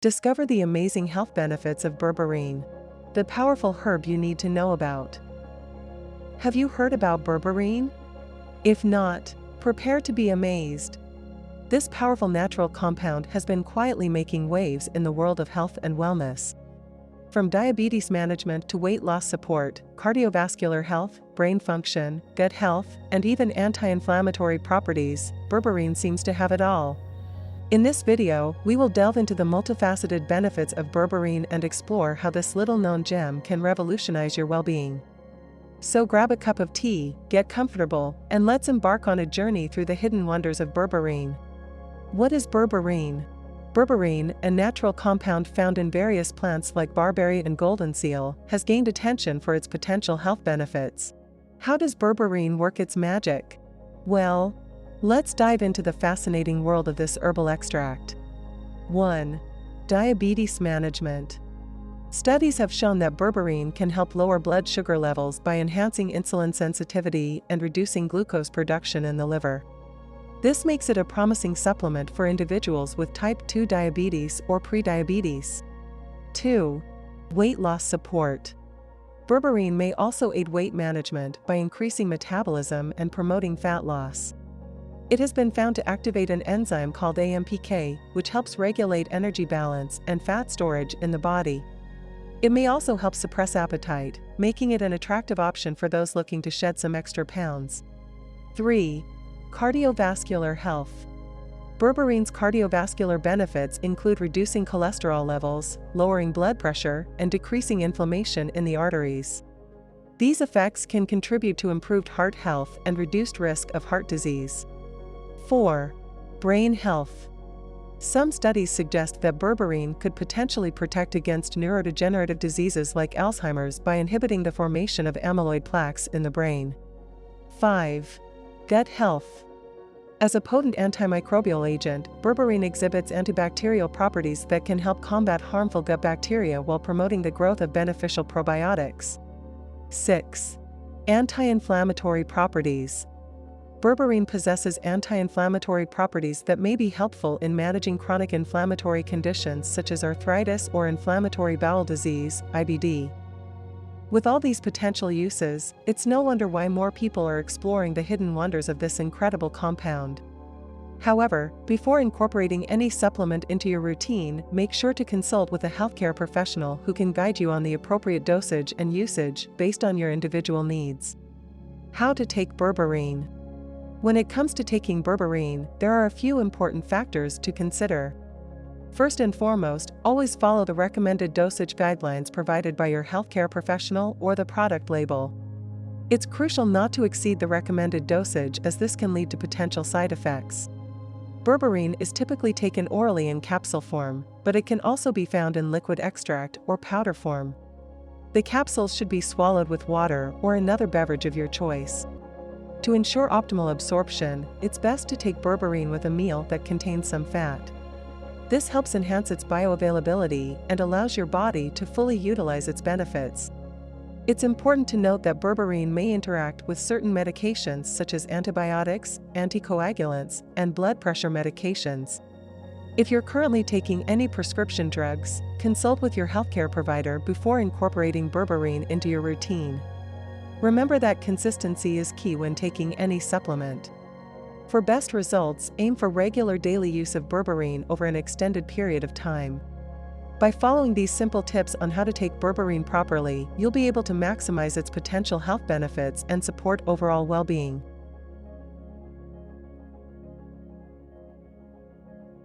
Discover the amazing health benefits of berberine, the powerful herb you need to know about. Have you heard about berberine? If not, prepare to be amazed. This powerful natural compound has been quietly making waves in the world of health and wellness. From diabetes management to weight loss support, cardiovascular health, brain function, gut health, and even anti-inflammatory properties, berberine seems to have it all. In this video, we will delve into the multifaceted benefits of berberine and explore how this little-known gem can revolutionize your well-being. So grab a cup of tea, get comfortable, and let's embark on a journey through the hidden wonders of berberine. What is berberine? Berberine, a natural compound found in various plants like barberry and golden seal, has gained attention for its potential health benefits. How does berberine work its magic? Well, let's dive into the fascinating world of this herbal extract. 1. Diabetes management. Studies have shown that berberine can help lower blood sugar levels by enhancing insulin sensitivity and reducing glucose production in the liver. This makes it a promising supplement for individuals with type 2 diabetes or prediabetes. 2. Weight loss support. Berberine may also aid weight management by increasing metabolism and promoting fat loss. It has been found to activate an enzyme called AMPK, which helps regulate energy balance and fat storage in the body. It may also help suppress appetite, making it an attractive option for those looking to shed some extra pounds. 3. Cardiovascular health. Berberine's cardiovascular benefits include reducing cholesterol levels, lowering blood pressure, and decreasing inflammation in the arteries. These effects can contribute to improved heart health and reduced risk of heart disease. 4. Brain health. Some studies suggest that berberine could potentially protect against neurodegenerative diseases like Alzheimer's by inhibiting the formation of amyloid plaques in the brain. 5. Gut health. As a potent antimicrobial agent, berberine exhibits antibacterial properties that can help combat harmful gut bacteria while promoting the growth of beneficial probiotics. 6. Anti-inflammatory properties. Berberine possesses anti-inflammatory properties that may be helpful in managing chronic inflammatory conditions such as arthritis or inflammatory bowel disease, IBD. With all these potential uses, it's no wonder why more people are exploring the hidden wonders of this incredible compound. However, before incorporating any supplement into your routine, make sure to consult with a healthcare professional who can guide you on the appropriate dosage and usage based on your individual needs. How to take berberine. When it comes to taking berberine, there are a few important factors to consider. First and foremost, always follow the recommended dosage guidelines provided by your healthcare professional or the product label. It's crucial not to exceed the recommended dosage as this can lead to potential side effects. Berberine is typically taken orally in capsule form, but it can also be found in liquid extract or powder form. The capsules should be swallowed with water or another beverage of your choice. To ensure optimal absorption, it's best to take berberine with a meal that contains some fat. This helps enhance its bioavailability and allows your body to fully utilize its benefits. It's important to note that berberine may interact with certain medications such as antibiotics, anticoagulants, and blood pressure medications. If you're currently taking any prescription drugs, consult with your healthcare provider before incorporating berberine into your routine. Remember that consistency is key when taking any supplement. For best results, aim for regular daily use of berberine over an extended period of time. By following these simple tips on how to take berberine properly, you'll be able to maximize its potential health benefits and support overall well-being.